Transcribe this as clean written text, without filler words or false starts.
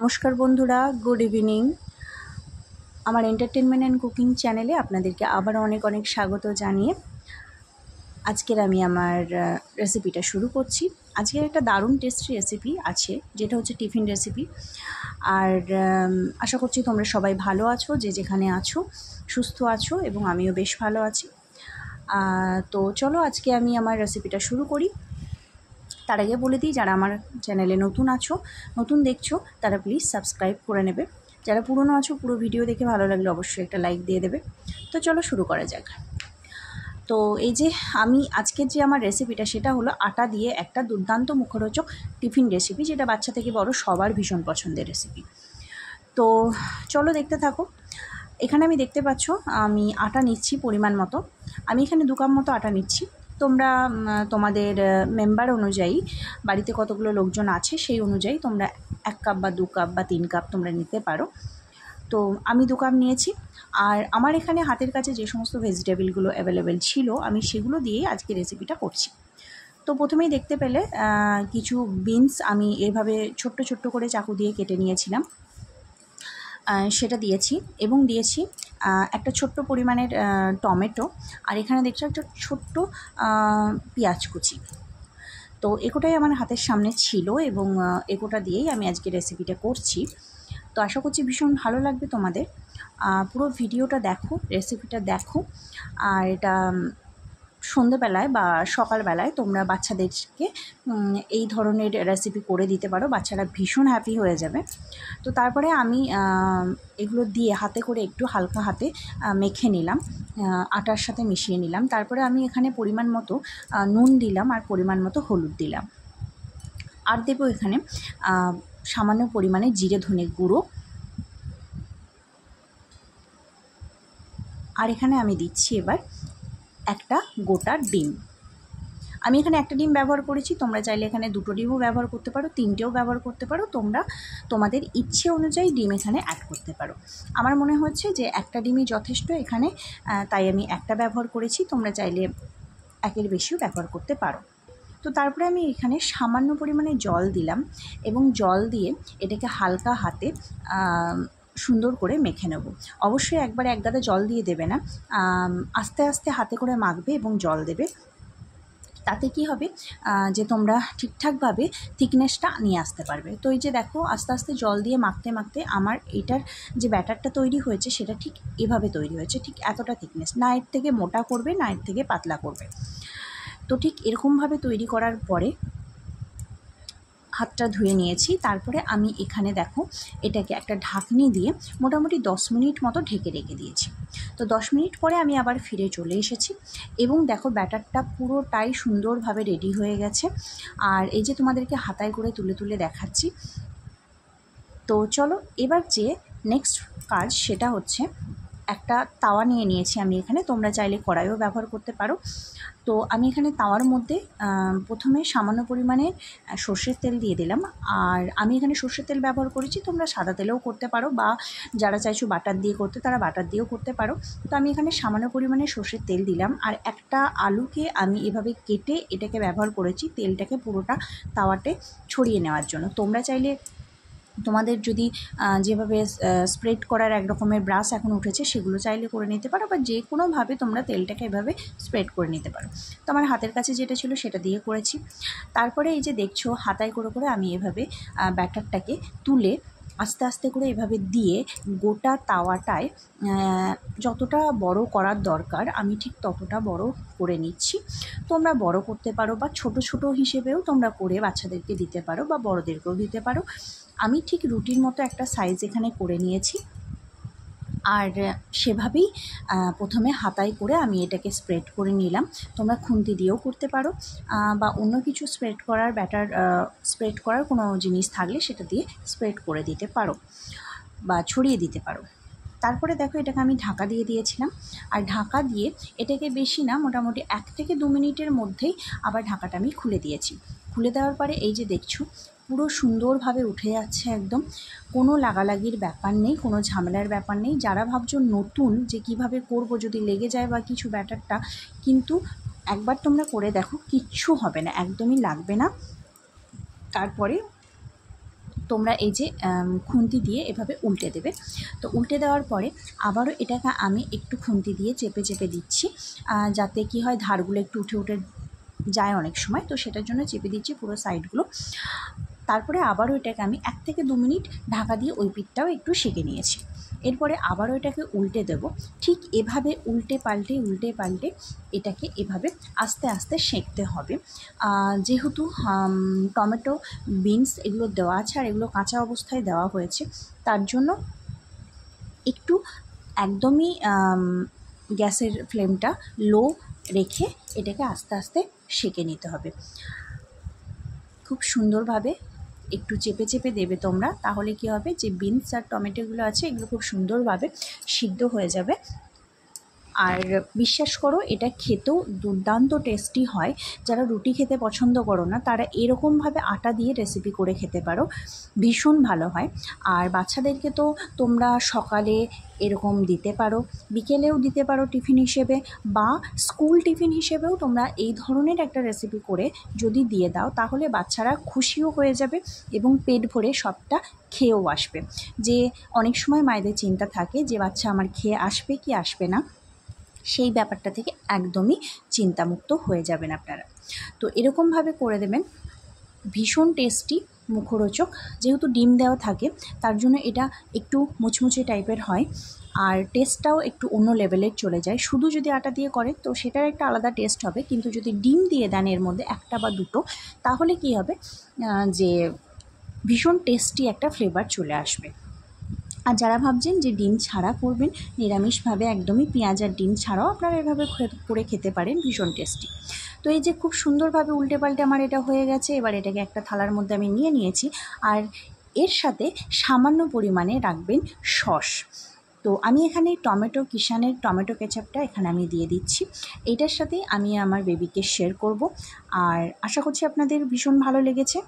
নমস্কার বন্ধুরা, good evening. আমার এন্টারটেনমেন্ট অ্যান্ড কুকিং চ্যানেলে আপনাদেরকে আবার অনেক অনেক স্বাগত জানিয়ে আজকের আমি আমার রেসিপিটা শুরু করছি। আজকের একটা দারুণ টেস্টি রেসিপি আছে, যেটা হচ্ছে টিফিন রেসিপি। আর আশা করছি তোমরা সবাই ভালো আছো, যে যেখানে আছো সুস্থ আছো, এবং আমিও বেশ ভালো আছি। তো চলো আজকে আমি আমার রেসিপিটা শুরু করি। তার আগে বলে দিই, যারা আমার চ্যানেলে নতুন দেখছো তারা প্লিজ সাবস্ক্রাইব করে নেবে। যারা পুরনো আছো, পুরো ভিডিও দেখে ভালো লাগলে অবশ্যই একটা লাইক দিয়ে দেবে। তো চলো শুরু করা যাক। তো এই যে আমি আজকের যে আমার রেসিপিটা, সেটা হলো আটা দিয়ে একটা দুর্দান্ত মুখরোচক টিফিন রেসিপি, যেটা বাচ্চা থেকে বড় সবার ভীষণ পছন্দের রেসিপি। তো চলো দেখতে থাকো। এখানে আমি দেখতে পাচ্ছ আমি আটা নিচ্ছি পরিমাণ মতো। আমি এখানে 2 কাপ মতো আটা নিচ্ছি। তোমরা তোমাদের মেম্বার অনুযায়ী, বাড়িতে কতগুলো লোকজন আছে সেই অনুযায়ী তোমরা 1 কাপ বা 2 কাপ বা 3 কাপ তোমরা নিতে পারো। তো আমি 2 কাপ নিয়েছি। আর আমার এখানে হাতের কাছে যে সমস্ত ভেজিটেবলগুলো অ্যাভেলেবেল ছিল, আমি সেগুলো দিয়েই আজকে রেসিপিটা করছি। তো প্রথমেই দেখতে পেলে কিছু বিনস আমি এভাবে ছোট্ট ছোট্ট করে চাকু দিয়ে কেটে নিয়েছিলাম, সেটা দিয়েছি। এবং দিয়েছি একটা ছোট্ট পরিমাণের টমেটো। আর এখানে দেখছো একটা ছোট্ট পেঁয়াজ কুচি। তো এগুলোটাই আমার হাতের সামনে ছিল, এবং এগুলোটা দিয়েই আমি আজকে রেসিপিটা করছি। তো আশা করছি ভীষণ ভালো লাগবে তোমাদের। পুরো ভিডিওটা দেখো, রেসিপিটা দেখো। আর এটা সন্ধেবেলায় বা সকালবেলায় তোমরা বাচ্চাদেরকে এই ধরনের রেসিপি করে দিতে পারো, বাচ্চারা ভীষণ হ্যাপি হয়ে যাবে। তো তারপরে আমি এগুলো দিয়ে হাতে করে একটু হালকা হাতে মেখে নিলাম, আটার সাথে মিশিয়ে নিলাম। তারপরে আমি এখানে পরিমাণ মতো নুন দিলাম, আর পরিমাণ মতো হলুদ দিলাম। আর দেবো এখানে সামান্য পরিমাণে জিরে ধনে গুঁড়ো। আর এখানে আমি দিচ্ছি এবার একটা গোটা ডিম। আমি এখানে একটা ডিম ব্যবহার করেছি, তোমরা চাইলে এখানে 2টো ডিমও ব্যবহার করতে পারো, 3টেও ব্যবহার করতে পারো। তোমরা তোমাদের ইচ্ছে অনুযায়ী ডিম এখানে অ্যাড করতে পারো। আমার মনে হচ্ছে যে একটা ডিমই যথেষ্ট এখানে, তাই আমি একটা ব্যবহার করেছি। তোমরা চাইলে 1-এর বেশিও ব্যবহার করতে পারো। তো তারপরে আমি এখানে সামান্য পরিমাণে জল দিলাম, এবং জল দিয়ে এটাকে হালকা হাতে সুন্দর করে মেখে নেব। অবশ্যই একবারে এক গাদা জল দিয়ে দেবে না, আস্তে আস্তে হাতে করে মাখবে এবং জল দেবে। তাতে কি হবে যে তোমরা ঠিকঠাকভাবে থিকনেসটা নিয়ে আসতে পারবে। তো এই যে দেখো, আস্তে আস্তে জল দিয়ে মাখতে মাখতে আমার এটার যে ব্যাটারটা তৈরি হয়েছে, সেটা ঠিক এভাবে তৈরি হয়েছে, ঠিক এতটা থিকনেস। না এর থেকে মোটা করবে, না এর থেকে পাতলা করবে। তো ঠিক এরকমভাবে তৈরি করার পরে হাতটা ধুয়ে নিয়েছি। তারপরে আমি এখানে দেখো এটাকে একটা ঢাকনি দিয়ে মোটামুটি 10 মিনিট মতো ঢেকে রেখে দিয়েছি। তো 10 মিনিট পরে আমি আবার ফিরে চলে এসেছি, এবং দেখো ব্যাটারটা পুরোটাই সুন্দরভাবে রেডি হয়ে গেছে। আর এই যে তোমাদেরকে হাতায় করে তুলে তুলে দেখাচ্ছি। তো চলো এবার যে নেক্সট কাজ, সেটা হচ্ছে একটা তাওয়া নিয়ে নিয়েছি আমি এখানে। তোমরা চাইলে কড়াইও ব্যবহার করতে পারো। তো আমি এখানে তাওয়ার মধ্যে প্রথমে সামান্য পরিমাণে সর্ষের তেল দিয়ে দিলাম। আর আমি এখানে সর্ষের তেল ব্যবহার করেছি, তোমরা সাদা তেলেও করতে পারো, বা যারা চাইছো বাটার দিয়ে করতে, তারা বাটার দিয়েও করতে পারো। তো আমি এখানে সামান্য পরিমাণে সর্ষের তেল দিলাম। আর একটা আলুকে আমি এভাবে কেটে এটাকে ব্যবহার করেছি তেলটাকে পুরোটা তাওয়াতে ছড়িয়ে নেওয়ার জন্য। তোমরা চাইলে তোমাদের যদি যেভাবে স্প্রেড করার এক রকমের ব্রাশ এখন উঠেছে, সেগুলো চাইলে করে নিতে পারো, বা যে কোনোভাবে তোমরা তেলটাকে এভাবে স্প্রেড করে নিতে পারো। তো আমার হাতের কাছে যেটা ছিল সেটা দিয়ে করেছি। তারপরে এই যে দেখছো, হাতায় করে করে আমি এভাবে ব্যাটারটাকে তুলে আস্তে আস্তে করে এভাবে দিয়ে গোটা তাওয়াটায় যতটা বড় করার দরকার আমি ঠিক ততটা বড় করে নিচ্ছি। তোমরা বড় করতে পারো, বা ছোট ছোট হিসেবেও তোমরা করে বাচ্চাদেরকে দিতে পারো, বা বড়দেরকেও দিতে পারো। আমি ঠিক রুটির মতো একটা সাইজ এখানে করে নিয়েছি। আর সেভাবেই প্রথমে হাতায় করে আমি এটাকে স্প্রেড করে নিলাম। তোমরা খুন্তি দিয়েও করতে পারো, বা অন্য কিছু স্প্রেড করার ব্যাটার স্প্রেড করার কোনো জিনিস থাকলে সেটা দিয়ে স্প্রেড করে দিতে পারো, বা ছড়িয়ে দিতে পারো। তারপরে দেখো এটাকে আমি ঢাকা দিয়ে দিয়েছিলাম। আর ঢাকা দিয়ে এটাকে বেশি না, মোটামুটি 1 থেকে 2 মিনিটের মধ্যেই আবার ঢাকাটা আমি খুলে দিয়েছি। খুলে দেওয়ার পরে এই যে দেখছো, পুরো সুন্দরভাবে উঠে যাচ্ছে একদম। কোনো লাগালাগির ব্যাপার নেই, কোনো ঝামেলার ব্যাপার নেই। যারা ভাবছো নতুন যে কিভাবে করব, যদি লেগে যায় বা কিছু ব্যাটারটা, কিন্তু একবার তোমরা করে দেখো, কিচ্ছু হবে না, একদমই লাগবে না। তারপরে তোমরা এই যে খুন্তি দিয়ে এভাবে উল্টে দেবে। তো উল্টে দেওয়ার পরে আবারও এটাকে আমি একটু খুন্তি দিয়ে চেপে চেপে দিচ্ছি, যাতে কি হয় ধারগুলো একটু উঠে উঠে যায় অনেক সময়, তো সেটার জন্য চেপে দিচ্ছি পুরো সাইডগুলো। তারপরে আবারও এটাকে আমি 1 থেকে 2 মিনিট ঢাকা দিয়ে ওই পিঠটাও একটু সেঁকে নিয়েছি। এরপরে আবারও এটাকে উল্টে দেব। ঠিক এভাবে উল্টে পাল্টে এটাকে এভাবে আস্তে আস্তে সেঁকতে হবে। যেহেতু টমেটো, বিনস এগুলো দেওয়া আছে আর এগুলো কাঁচা অবস্থায় দেওয়া হয়েছে, তার জন্য একটু একদমই গ্যাসের ফ্লেমটা লো রেখে এটাকে আস্তে আস্তে সেঁকে নিতে হবে। খুব সুন্দরভাবে একটু চেপে চেপে দেবে তোমরা, তাহলে কি হবে যে বিনস আর টমেটোগুলো আছে এগুলো খুব সুন্দরভাবে সিদ্ধ হয়ে যাবে। আর বিশ্বাস করো এটা খেতেও দুর্দান্ত টেস্টি হয়। যারা রুটি খেতে পছন্দ করো না তারা এরকমভাবে আটা দিয়ে রেসিপি করে খেতে পারো, ভীষণ ভালো হয়। আর বাচ্চাদেরকে তো তোমরা সকালে এরকম দিতে পারো, বিকেলেও দিতে পারো টিফিন হিসেবে, বা স্কুল টিফিন হিসেবেও তোমরা এই ধরনের একটা রেসিপি করে যদি দিয়ে দাও তাহলে বাচ্চারা খুশিও হয়ে যাবে এবং পেট ভরে সবটা খেয়েও আসবে। যে অনেক সময় মায়েদের চিন্তা থাকে যে বাচ্চা আমার খেয়ে আসবে কি আসবে না, সেই ব্যাপারটা থেকে একদমই চিন্তামুক্ত হয়ে যাবেন আপনারা। তো এরকমভাবে করে দেবেন, ভীষণ টেস্টি, মুখরোচক। যেহেতু ডিম দেওয়া থাকে তার জন্য এটা একটু মুচমুচে টাইপের হয় আর টেস্টটাও একটু অন্য লেভেলের চলে যায়। শুধু যদি আটা দিয়ে করেন তো সেটার একটা আলাদা টেস্ট হবে, কিন্তু যদি ডিম দিয়ে দেন এর মধ্যে 1টা বা 2টো, তাহলে কি হবে যে ভীষণ টেস্টি একটা ফ্লেভার চলে আসবে। আর যারা ভাবছেন যে ডিম ছাড়া করবেন নিরামিষভাবে, একদমই পেঁয়াজ আর ডিম ছাড়াও আপনারা এভাবে করে খেতে পারেন, ভীষণ টেস্টি। তো এই যে খুব সুন্দরভাবে উল্টে পাল্টে আমার এটা হয়ে গেছে। এবার এটাকে একটা থালার মধ্যে আমি নিয়ে নিয়েছি আর এর সাথে সামান্য পরিমাণে রাখবেন সস। তো আমি এখানে কিষানের টমেটো কেচাপটা এখানে আমি দিয়ে দিচ্ছি। এইটার সাথে আমি আমার বেবিকে শেয়ার করব আর আশা করছি আপনাদের ভীষণ ভালো লেগেছে।